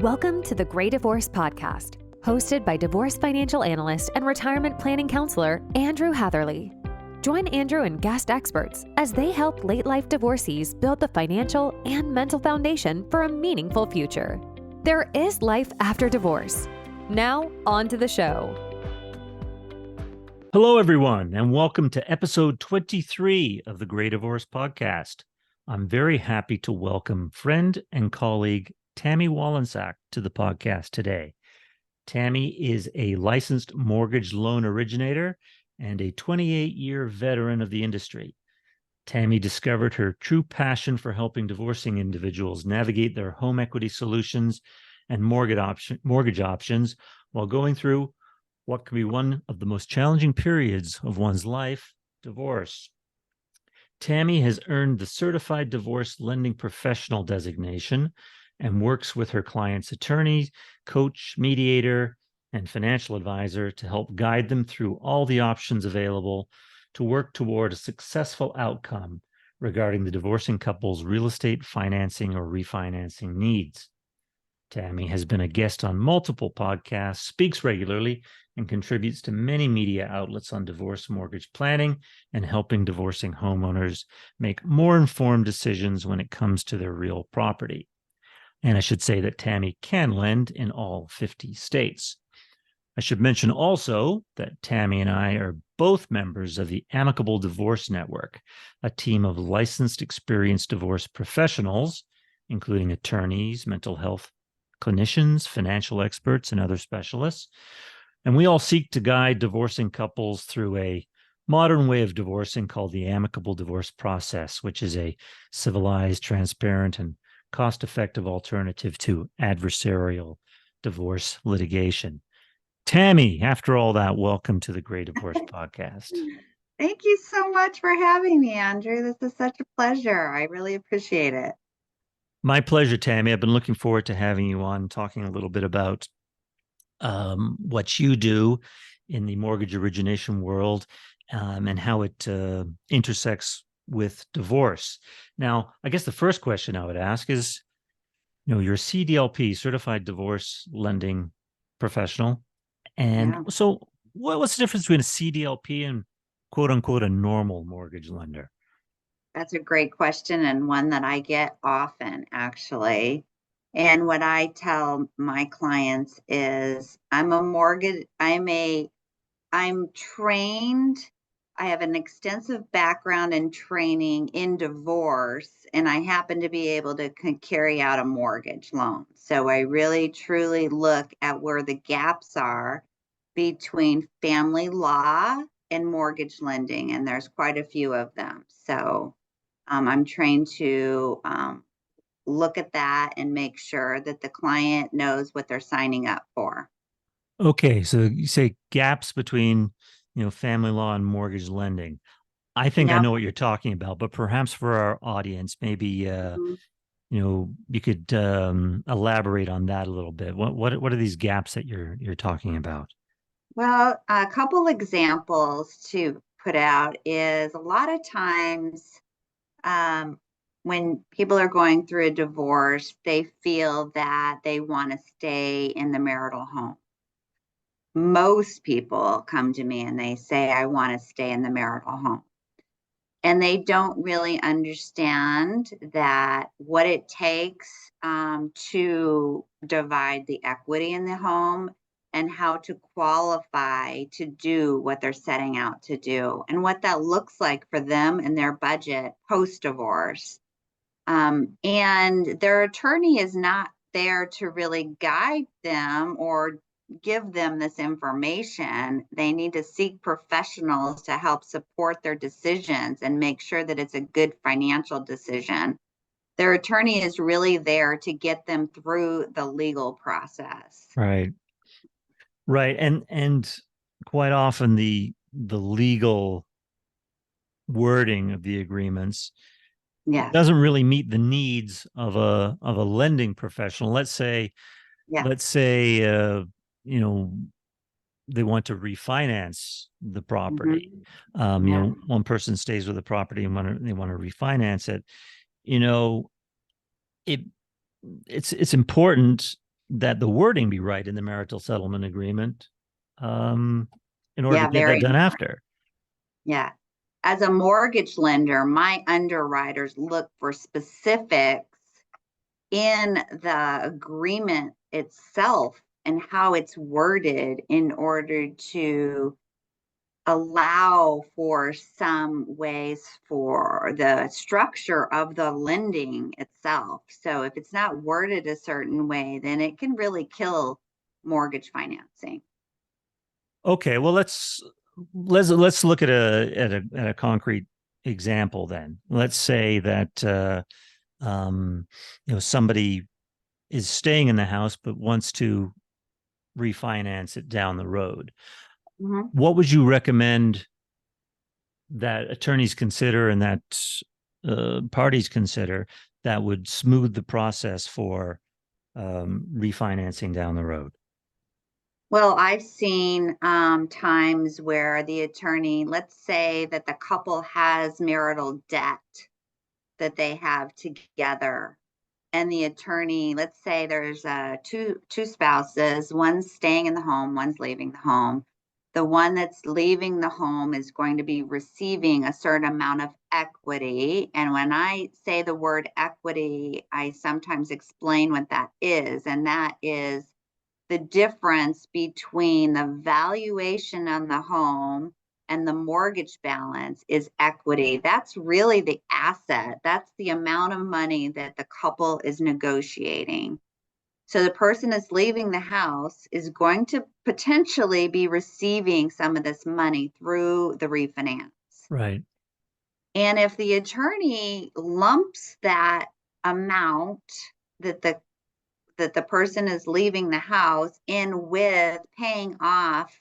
Welcome to the Great Divorce Podcast, hosted by divorce financial analyst and retirement planning counselor Andrew Hatherley. Join Andrew and guest experts as they help late-life divorcees build the financial and mental foundation for a meaningful future. There is life after divorce. Now, on to the show. Hello, everyone, and welcome to episode 23 of the Great Divorce Podcast. I'm very happy to welcome friend and colleague Tami Wollensak to the podcast today. Tami is a licensed mortgage loan originator and a 28-year veteran of the industry. Tami discovered her true passion for helping divorcing individuals navigate their home equity solutions and mortgage options while going through what can be one of the most challenging periods of one's life, divorce. Tami has earned the Certified Divorce Lending Professional designation and works with her clients' attorney, coach, mediator, and financial advisor to help guide them through all the options available to work toward a successful outcome regarding the divorcing couple's real estate financing or refinancing needs. Tami has been a guest on multiple podcasts, speaks regularly, and contributes to many media outlets on divorce mortgage planning and helping divorcing homeowners make more informed decisions when it comes to their real property. And I should say that Tami can lend in all 50 states. I should mention also that Tami and I are both members of the Amicable Divorce Network, a team of licensed, experienced divorce professionals, including attorneys, mental health clinicians, financial experts, and other specialists. And we all seek to guide divorcing couples through a modern way of divorcing called the amicable divorce process, which is a civilized, transparent, and cost-effective alternative to adversarial divorce litigation. Tami, after all that, welcome to the Great Divorce Podcast. Thank you so much for having me, Andrew. This is such a pleasure. I really appreciate it. My pleasure, Tami. I've been looking forward to having you on, talking a little bit about what you do in the mortgage origination world and how it intersects with divorce. Now, I guess the first question I would ask is, you're a CDLP, Certified Divorce Lending Professional. And so what's the difference between a CDLP and quote unquote a normal mortgage lender? That's a great question and one that I get often, actually. And what I tell my clients is I'm trained. I have an extensive background and training in divorce, and I happen to be able to carry out a mortgage loan. So I really, truly look at where the gaps are between family law and mortgage lending, and there's quite a few of them. So I'm trained to look at that and make sure that the client knows what they're signing up for. Okay, so you say gaps between family law and mortgage lending. I think I know what you're talking about, but perhaps for our audience, maybe you could elaborate on that a little bit. What are these gaps that you're talking about? Well, a couple examples to put out is a lot of times when people are going through a divorce, they feel that they want to stay in the marital home. Most people come to me and they say, I want to stay in the marital home. And they don't really understand that what it takes to divide the equity in the home and how to qualify to do what they're setting out to do and what that looks like for them and their budget post-divorce. And their attorney is not there to really guide them or give them this information. They need to seek professionals to help support their decisions and make sure that it's a good financial decision. Their attorney is really there to get them through the legal process. Right. And quite often the legal wording of the agreements doesn't really meet the needs of a lending professional. Let's say they want to refinance the property. One person stays with the property and they want to refinance it. It's important that the wording be right in the marital settlement agreement, in order Yeah, to get that very done important. after. Yeah. As a mortgage lender, my underwriters look for specifics in the agreement itself and how it's worded in order to allow for some ways for the structure of the lending itself. So if it's not worded a certain way, then it can really kill mortgage financing. Okay, well let's look at a concrete example then. Let's say that somebody is staying in the house but wants to refinance it down the road. Mhm. What would you recommend that attorneys consider and that parties consider that would smooth the process for refinancing down the road? Well, I've seen times where the attorney, let's say that the couple has marital debt that they have together, and the attorney, let's say there's two spouses, one's staying in the home, one's leaving the home. The one that's leaving the home is going to be receiving a certain amount of equity. And when I say the word equity, I sometimes explain what that is. And that is the difference between the valuation on the home and the mortgage balance is equity. That's really the asset. That's the amount of money that the couple is negotiating. So the person that's leaving the house is going to potentially be receiving some of this money through the refinance. Right. And if the attorney lumps that amount that the person is leaving the house in with paying off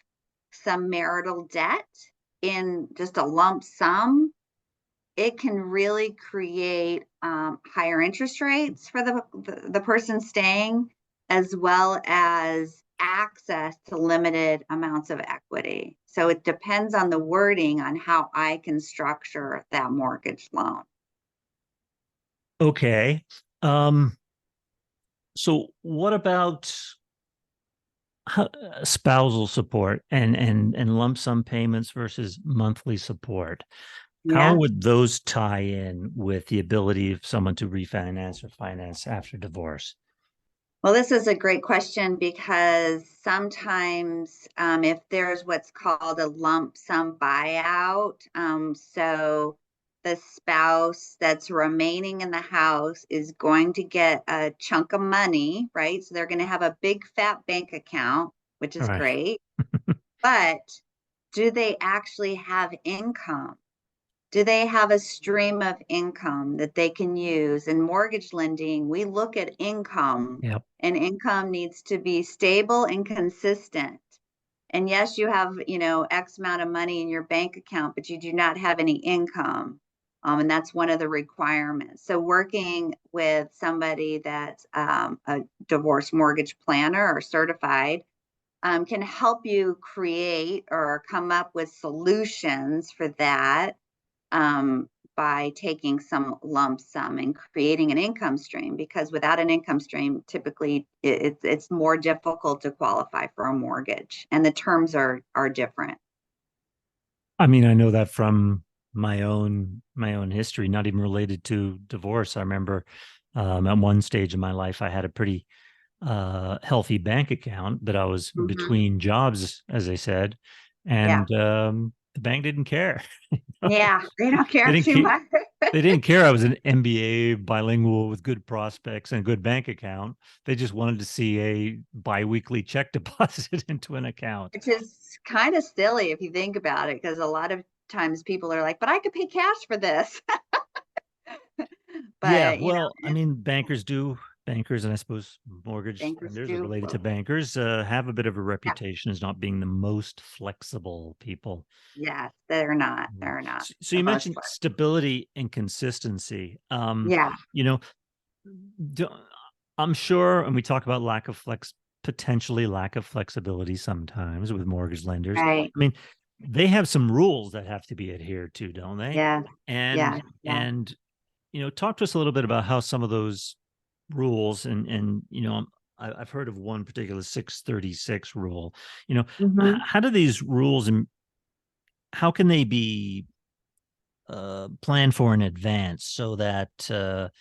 some marital debt in just a lump sum, it can really create higher interest rates for the person staying, as well as access to limited amounts of equity. So it depends on the wording on how I can structure that mortgage loan. Okay. So what about spousal support and lump sum payments versus monthly support? How Yeah. would those tie in with the ability of someone to refinance or finance after divorce? Well, this is a great question because sometimes if there's what's called a lump sum buyout, so the spouse that's remaining in the house is going to get a chunk of money, right? So they're going to have a big fat bank account, which All is right. great. But do they actually have income? Do they have a stream of income that they can use? In mortgage lending, we look at income, Yep. and income needs to be stable and consistent. And yes, you have, X amount of money in your bank account, but you do not have any income. And that's one of the requirements. So working with somebody that's a divorce mortgage planner or certified can help you create or come up with solutions for that by taking some lump sum and creating an income stream, because without an income stream, typically it's more difficult to qualify for a mortgage, and the terms are different. I mean, I know that from my own history, not even related to divorce. I remember at one stage in my life, I had a pretty healthy bank account, but I was Hmm. between jobs, as I said, Yeah. and the bank didn't care. Yeah, they don't They care didn't too care. much. They didn't care I was an MBA bilingual with good prospects and a good bank account. They just wanted to see a biweekly check deposit into an account. Which is kind of silly if you think about it, because a lot of times people are like, but I could pay cash for this. Yeah, But well, I mean, bankers, and I suppose mortgage bankers lenders are do related to both. bankers, have a bit of a Yeah. reputation as not being the most flexible people. Yes, they're not. Mm. They're not So the you most mentioned flexible. stability and consistency. Yeah. You know, do, I'm sure, and we talk about potentially lack of flexibility sometimes with mortgage lenders. Right. I mean, they have some rules that have to be adhered to, don't they? Yeah. And Yeah. Yeah. and talk to us a little bit about how some of those rules and I've heard of one particular 636 rule. Mhm. How do these rules and how can they be planned for in advance so that a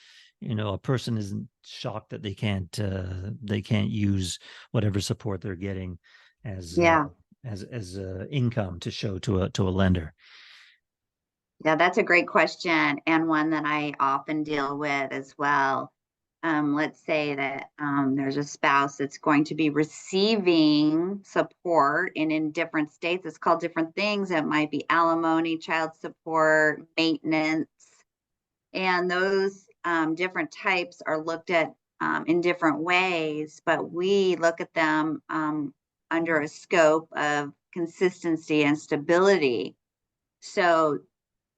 person isn't shocked that they can't use whatever support they're getting as Yeah. income to show to a lender. Yeah, that's a great question, and one that I often deal with as well. Let's say that there's a spouse that's going to be receiving support, and in different states, it's called different things. It might be alimony, child support, maintenance, and those different types are looked at in different ways, but we look at them under a scope of consistency and stability. So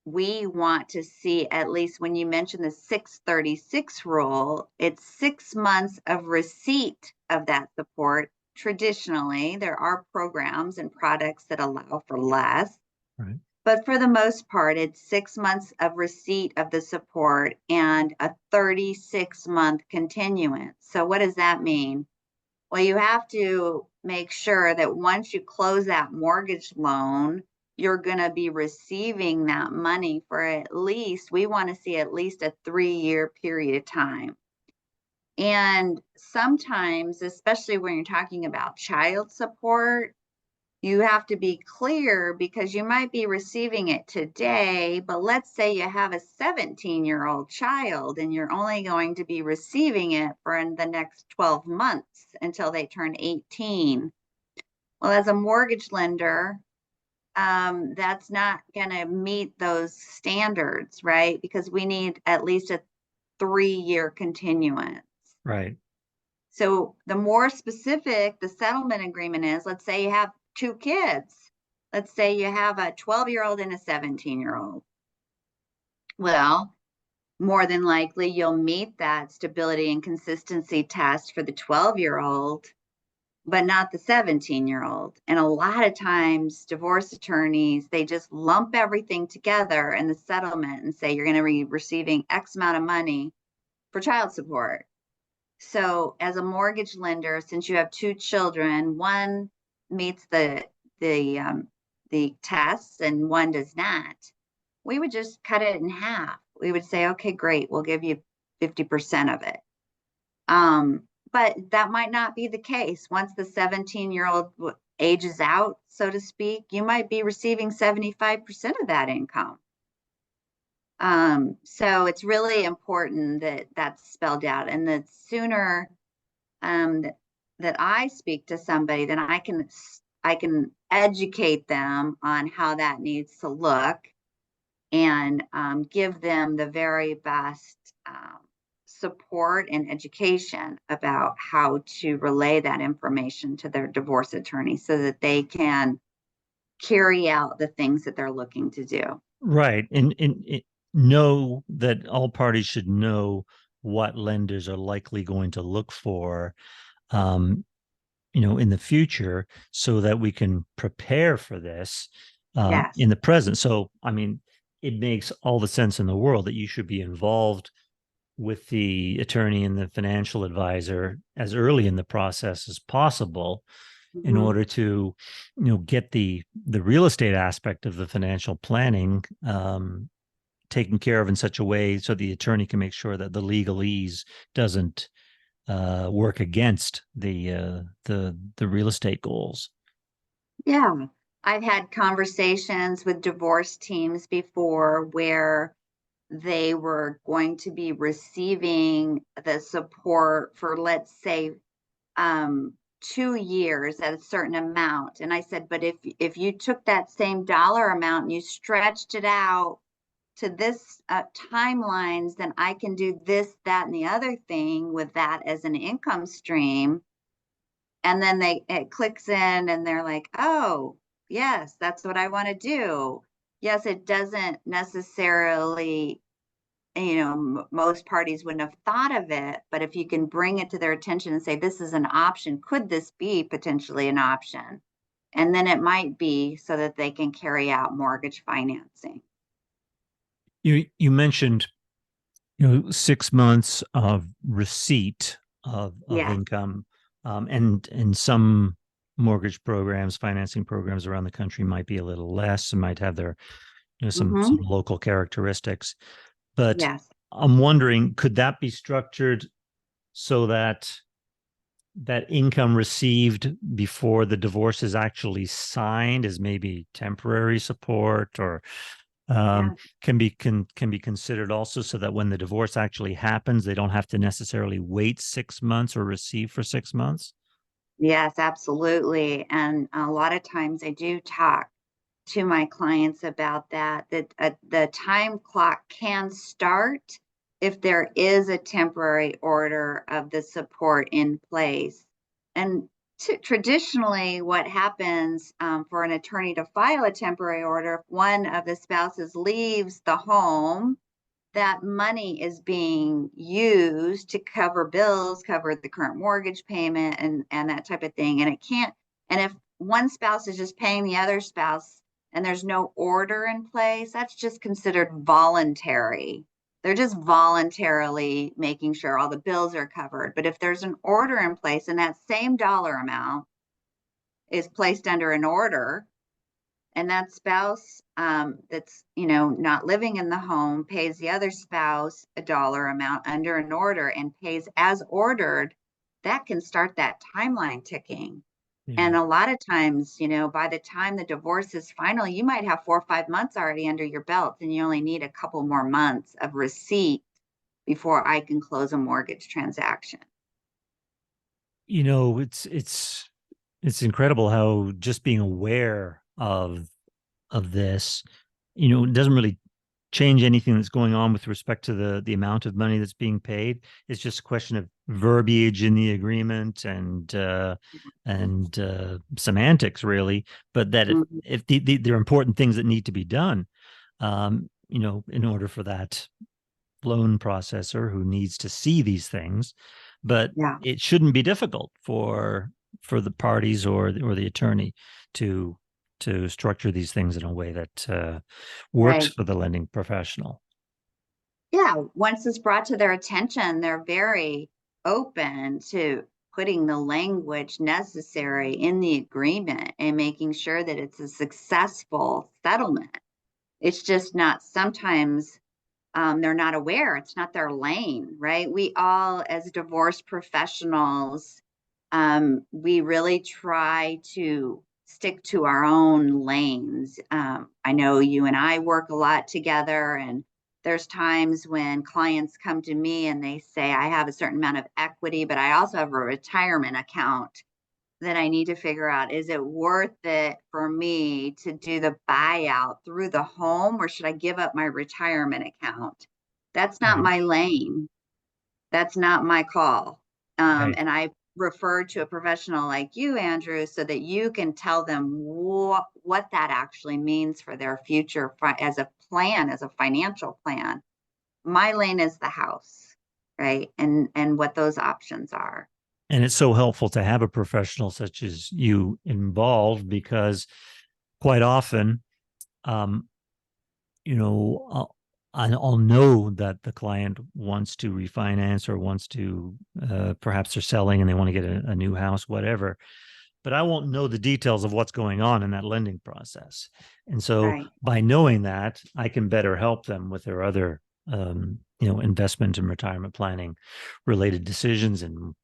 we want to see, at least when you mention the 636 rule, it's 6 months of receipt of that support. Traditionally, there are programs and products that allow for less, Right. but for the most part, it's 6 months of receipt of the support and a 36-month continuance. So, what does that mean? Well, you have to make sure that once you close that mortgage loan, you're going to be receiving that money for at least, we want to see at least a 3-year period of time. And sometimes, especially when you're talking about child support, you have to be clear because you might be receiving it today, but let's say you have a 17-year-old child and you're only going to be receiving it for the next 12 months until they turn 18. Well, as a mortgage lender, that's not going to meet those standards, right? Because we need at least a 3-year continuance. Right. So the more specific the settlement agreement is, let's say you have 2 kids. Let's say you have a 12-year-old and a 17-year-old. Well, more than likely you'll meet that stability and consistency test for the 12-year-old, but not the 17-year-old. And a lot of times divorce attorneys, they just lump everything together in the settlement and say you're going to be receiving X amount of money for child support. So as a mortgage lender, since you have 2 children, one meets the tests and one does not, we would just cut it in half. We would say, okay, great, we'll give you 50% of it. But that might not be the case. Once the 17-year-old ages out, so to speak, you might be receiving 75% of that income. So it's really important that that's spelled out, and the sooner that I speak to somebody, then I can educate them on how that needs to look, and give them the very best support and education about how to relay that information to their divorce attorney so that they can carry out the things that they're looking to do. Right. And know that all parties should know what lenders are likely going to look for, um, in the future so that we can prepare for this Yes. in the present. So, I mean, it makes all the sense in the world that you should be involved with the attorney and the financial advisor as early in the process as possible in Mhm. order to get the real estate aspect of the financial planning taken care of in such a way so the attorney can make sure that the legalese doesn't work against the real estate goals. Yeah. I've had conversations with divorce teams before where they were going to be receiving the support for, let's say, 2 years at a certain amount. And I said, but if you took that same dollar amount and you stretched it out to this timelines, then I can do this, that, and the other thing with that as an income stream. And then it clicks in and they're like, oh, yes, that's what I want to do. Yes, it doesn't necessarily, most parties wouldn't have thought of it, but if you can bring it to their attention and say, this is an option, could this be potentially an option? And then it might be so that they can carry out mortgage financing. You mentioned 6 months of receipt of Yes. income, and some mortgage programs, financing programs around the country might be a little less and might have their some local characteristics. But Yes. I'm wondering, could that be structured so that income received before the divorce is actually signed is maybe temporary support, or Yeah. can be considered also, so that when the divorce actually happens, they don't have to necessarily wait 6 months or receive for 6 months? Yes, absolutely. And a lot of times I do talk to my clients about that the time clock can start if there is a temporary order of the support in place. And traditionally, what happens for an attorney to file a temporary order, if one of the spouses leaves the home, that money is being used to cover bills, cover the current mortgage payment, and that type of thing. And it can't. And if one spouse is just paying the other spouse and there's no order in place, that's just considered voluntary. They're just voluntarily making sure all the bills are covered. But if there's an order in place and that same dollar amount is placed under an order, and that spouse that's not living in the home pays the other spouse a dollar amount under an order and pays as ordered, that can start that timeline ticking. Yeah. And a lot of times, by the time the divorce is final, you might have 4 or 5 months already under your belt, and you only need a couple more months of receipt before I can close a mortgage transaction. It's incredible how just being aware of this, it doesn't really change anything that's going on with respect to the amount of money that's being paid. It's just a question of verbiage in the agreement and semantics, really. But that Mhm. if there are important things that need to be done, in order for that loan processor who needs to see these things. But Yeah, it shouldn't be difficult for the parties or the attorney to structure these things in a way that works right. for the lending professional. Yeah, once it's brought to their attention, they're very open to putting the language necessary in the agreement and making sure that it's a successful settlement. It's just not sometimes they're not aware. It's not their lane, right? We all, as divorce professionals, we really try to stick to our own lanes. I know you and I work a lot together, and there's times when clients come to me and they say, I have a certain amount of equity, but I also have a retirement account that I need to figure out, is it worth it for me to do the buyout through the home, or should I give up my retirement account? That's not Right. my lane. That's not my call. Right. And I refer to a professional like you, Andrew, so that you can tell them what that actually means for their future as a plan, as a financial plan. My lane is the house, right? And what those options are. And it's so helpful to have a professional such as you involved, because quite often, um, I'll know that the client wants to refinance or wants to, perhaps they're selling and they want to get a new house, whatever. But I won't know the details of what's going on in that lending process. And so Right. by knowing that, I can better help them with their other, investment and retirement planning related decisions. And,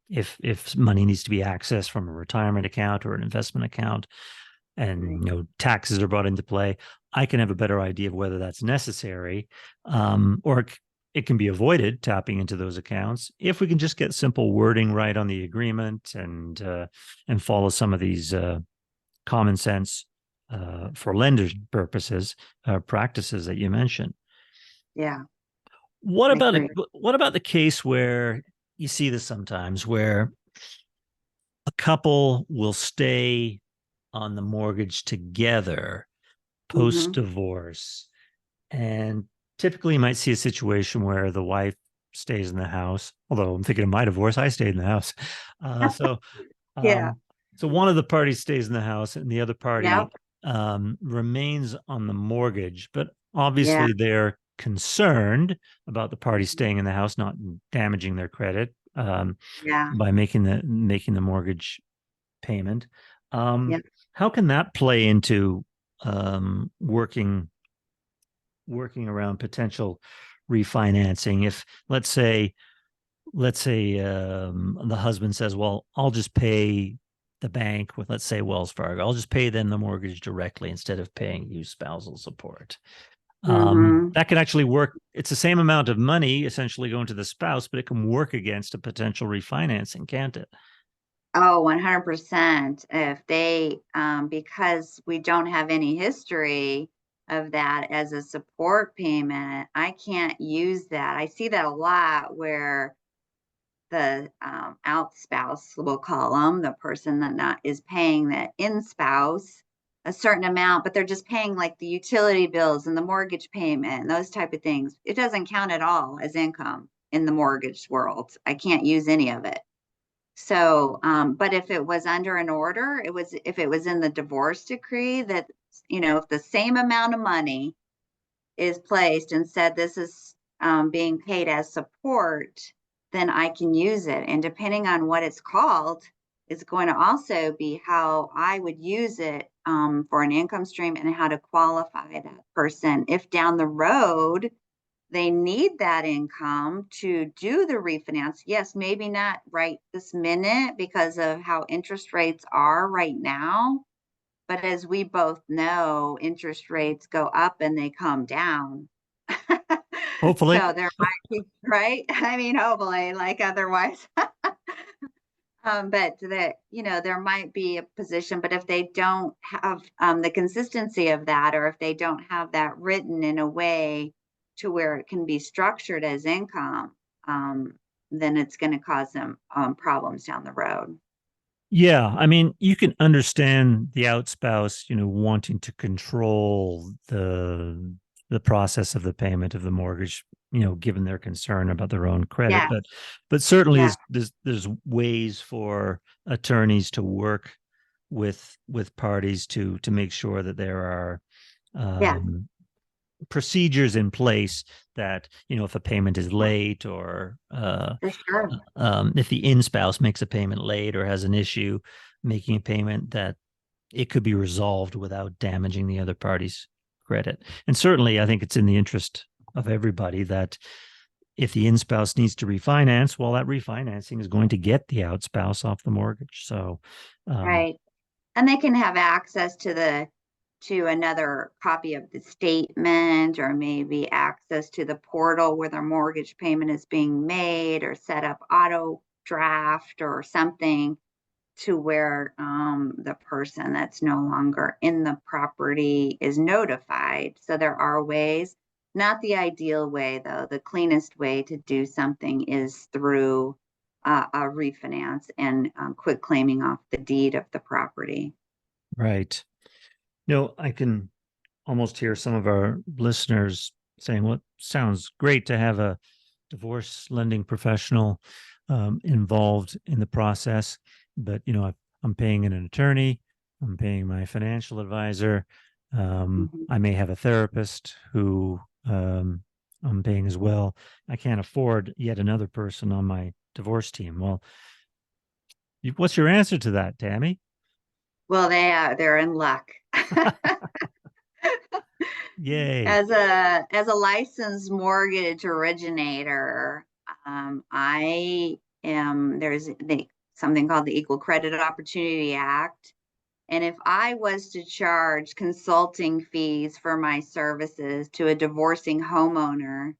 if money needs to be accessed from a retirement account or an investment account, and Right. taxes are brought into play, I can have a better idea of whether that's necessary, or it can be avoided tapping into those accounts if we can just get simple wording right on the agreement, and follow some of these common sense, for lenders purposes, practices that you mentioned. Yeah. What I about agree. the case where you see this sometimes, where a couple will stay on the mortgage together post Hmm. divorce. And typically, you might see a situation where the wife stays in the house. Although I'm thinking of my divorce, I stayed in the house. Uh, so, Yeah. um, so one of the parties stays in the house, and the other party Yep. remains on the mortgage. But Yeah. obviously, they're concerned about the party staying in the house not damaging their credit, Yeah. by making the mortgage payment. Yeah. How can that play into working around potential refinancing? If let's say the husband says, well, I'll just pay the bank with, let's say, Wells Fargo. I'll just pay them the mortgage directly instead of paying you spousal support. Hmm. That can actually work. It's the same amount of money essentially going to the spouse, but it can work against a potential refinancing, can't it? Oh, 100%. If they, because we don't have any history of that as a support payment, I can't use that. I see that a lot where the out spouse, we'll call them, the person that not is paying the in spouse a certain amount, but they're just paying like the utility bills and the mortgage payment and those type of things. It doesn't count at all as income in the mortgage world. I can't use any of it. So, but if it was under an order, if it was in the divorce decree that, if the same amount of money is placed and said this is being paid as support, then I can use it. And depending on what it's called, it's going to also be how I would use it for an income stream and how to qualify that person. If down the road they need that income to do the refinance, yes, maybe not right this minute because of how interest rates are right now. But as we both know, interest rates go up and they come down. Hopefully. So there might be, right? I mean, hopefully, like otherwise. But there might be a position, but if they don't have the consistency of that, or if they don't have that written in a way to where it can be structured as income, then it's going to cause them problems down the road. Yeah, I mean, you can understand the outspouse, wanting to control the process of the payment of the mortgage, given their concern about their own credit. Yeah, But certainly yeah, there's ways for attorneys to work with parties to make sure that there are yeah, procedures in place that, if a payment is late, or for sure. if the in spouse makes a payment late or has an issue making a payment, that it could be resolved without damaging the other party's credit. And certainly, I think it's in the interest of everybody that if the in spouse needs to refinance, well, that refinancing is going to get the out spouse off the mortgage. So, Right. And they can have access to another copy of the statement, or maybe access to the portal where their mortgage payment is being made, or set up auto draft or something to where the person that's no longer in the property is notified. So there are ways, not the ideal way though. The cleanest way to do something is through a refinance and quit claiming off the deed of the property. right. I can almost hear some of our listeners saying, well, it sounds great to have a divorce lending professional involved in the process. But, I'm paying an attorney, I'm paying my financial advisor. Mhm. I may have a therapist who I'm paying as well. I can't afford yet another person on my divorce team. Well, what's your answer to that, Tami? Well, they're in luck. Yay. As a licensed mortgage originator, I am there's something called the Equal Credit Opportunity Act. And if I was to charge consulting fees for my services to a divorcing homeowner,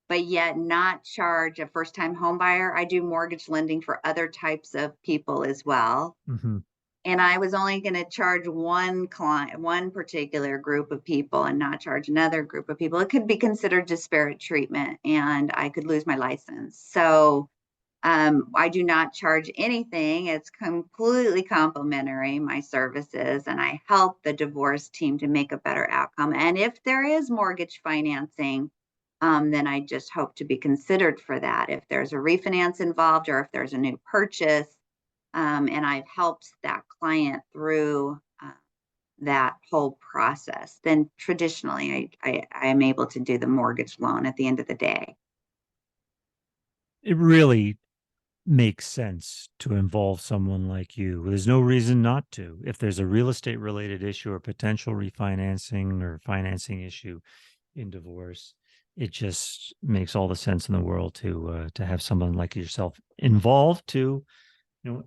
but yet not charge a first-time home buyer, I do mortgage lending for other types of people as well. Hmm. And I was only going to charge one client, one particular group of people, and not charge another group of people, it could be considered disparate treatment and I could lose my license. So I do not charge anything. It's completely complimentary, my services, and I help the divorce team to make a better outcome. And if there is mortgage financing, then I just hope to be considered for that. If there's a refinance involved, or if there's a new purchase, and I've helped that client through that whole process, then traditionally I am able to do the mortgage loan at the end of the day. It really makes sense to involve someone like you. There's no reason not to. If there's a real estate related issue or potential refinancing or financing issue in divorce, it just makes all the sense in the world to have someone like yourself involved to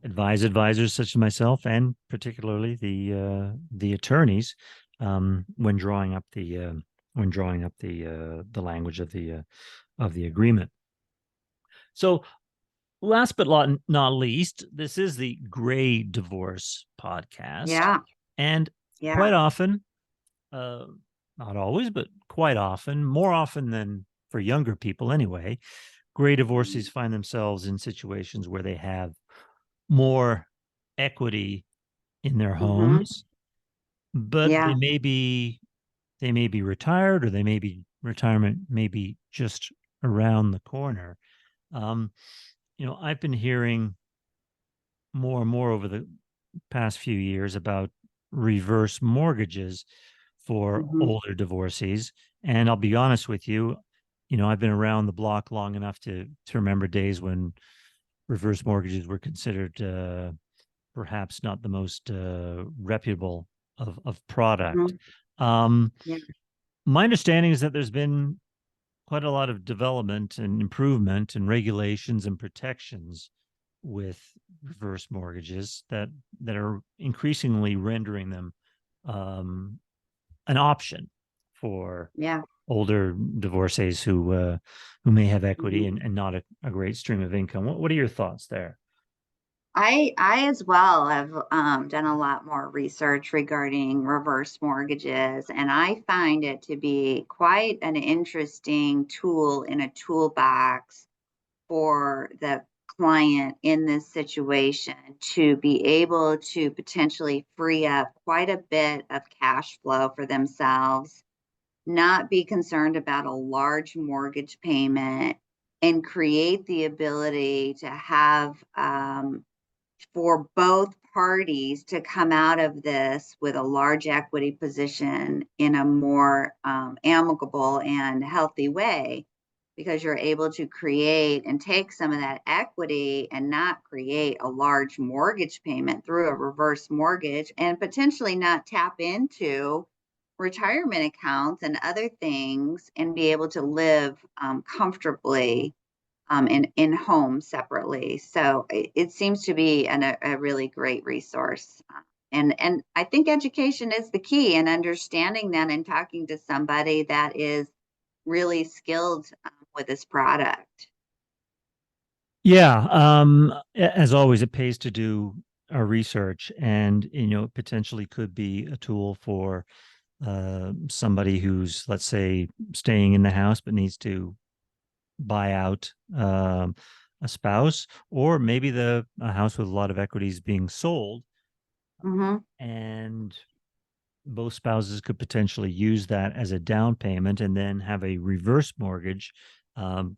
advise advisors such as myself, and particularly the attorneys, when drawing up the language of the agreement. So, last but not least, this is the Gray Divorce podcast, Yeah. and Yeah. quite often, not always, but quite often, more often than for younger people anyway, gray divorcees find themselves in situations where they have more equity in their Mm-hmm. homes, but Yeah. they may be retired, or they may be retirement may be just around the corner. Um, I've been hearing more and more over the past few years about reverse mortgages for Mm-hmm. older divorcees. And I'll be honest with you, I've been around the block long enough to remember days when reverse mortgages were considered perhaps not the most reputable of product. Mm-hmm. Um, Yeah. my understanding is that there's been quite a lot of development and improvement and regulations and protections with reverse mortgages that are increasingly rendering them um, an option for Yeah. older divorcees who may have equity Mm-hmm. and not a great stream of income. What are your thoughts there? I as well have done a lot more research regarding reverse mortgages, and I find it to be quite an interesting tool in a toolbox for the client in this situation to be able to potentially free up quite a bit of cash flow for themselves, not be concerned about a large mortgage payment, and create the ability to have for both parties to come out of this with a large equity position in a more amicable and healthy way, because you're able to create and take some of that equity and not create a large mortgage payment through a reverse mortgage, and potentially not tap into retirement accounts and other things, and be able to live comfortably in homes separately. So it seems to be a really great resource. And I think education is the key, and understanding that and talking to somebody that is really skilled with this product. Yeah, as always, it pays to do our research, and it potentially could be a tool for somebody who's, let's say, staying in the house but needs to buy out a spouse, or maybe a house with a lot of equities being sold, Mm-hmm. and both spouses could potentially use that as a down payment and then have a reverse mortgage,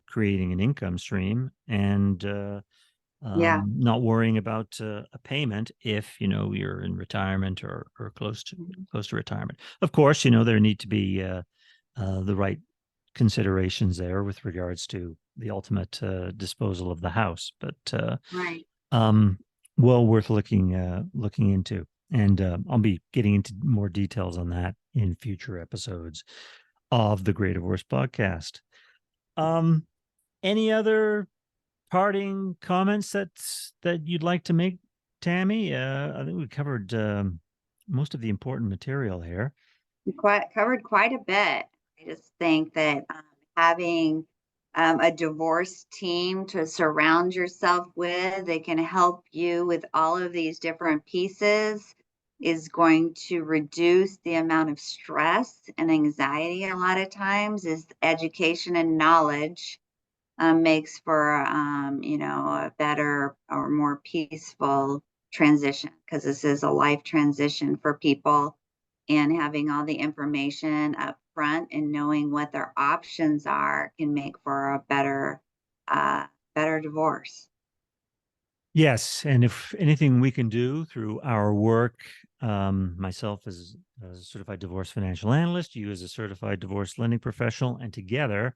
creating an income stream, and Yeah. not worrying about a payment if you're in retirement or Mhm. close to retirement. Of course, there need to be the right considerations there with regards to the ultimate disposal of the house, but Right. um, well worth looking into. And I'll be getting into more details on that in future episodes of the Great Divorce Podcast. Um, any other parting comments that you'd like to make, Tammy? I think we covered most of the important material here. We covered quite a bit. I just think that having a divorce team to surround yourself with that can help you with all of these different pieces is going to reduce the amount of stress and anxiety. A lot of times is education and knowledge makes for a better or more peaceful transition, because this is a life transition for people, and having all the information up front and knowing what their options are can make for a uh, better divorce. Yes, and if anything we can do through our work, myself as a certified divorce financial analyst, you as a certified divorce lending professional, and together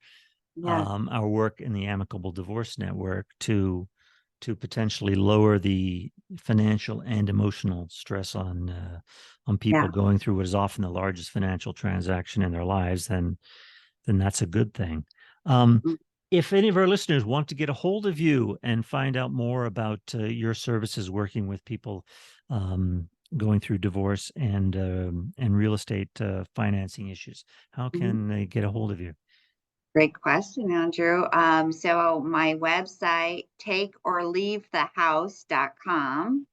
Yes. our work in the Amicable Divorce Network to to potentially lower the financial and emotional stress on people Yeah. going through what is often the largest financial transaction in their lives, then that's a good thing. Mm. If any of our listeners want to get a hold of you and find out more about your services working with people going through divorce and real estate financing issues, how can they get a hold of you? Great question, Andrew. So my website, takeorleavethehouse.com.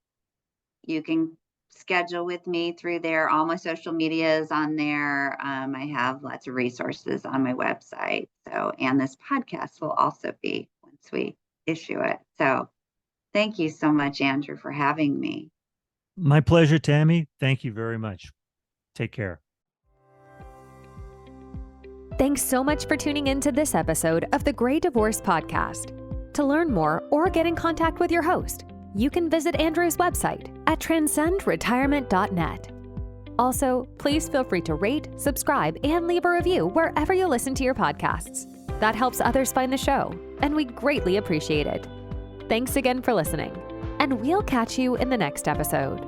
You can schedule with me through there. All my social media is on there. I have lots of resources on my website. So, and this podcast will also be once we issue it. So, thank you so much, Andrew, for having me. My pleasure, Tami. Thank you very much. Take care. Thanks so much for tuning in to this episode of the Gray Divorce Podcast. To learn more or get in contact with your host, you can visit Andrew's website at transcendretirement.net. Also, please feel free to rate, subscribe, and leave a review wherever you listen to your podcasts. That helps others find the show, and we'd greatly appreciate it. Thanks again for listening, and we'll catch you in the next episode.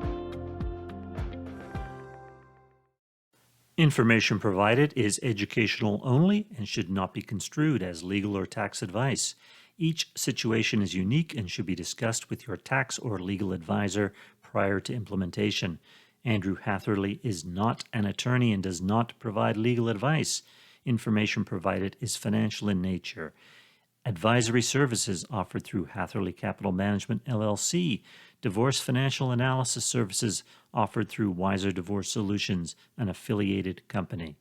Information provided is educational only and should not be construed as legal or tax advice. Each situation is unique and should be discussed with your tax or legal advisor prior to implementation. Andrew Hatherley is not an attorney and does not provide legal advice. Information provided is financial in nature. Advisory services offered through Hatherley Capital Management, LLC. Divorce financial analysis services offered through Wiser Divorce Solutions, an affiliated company.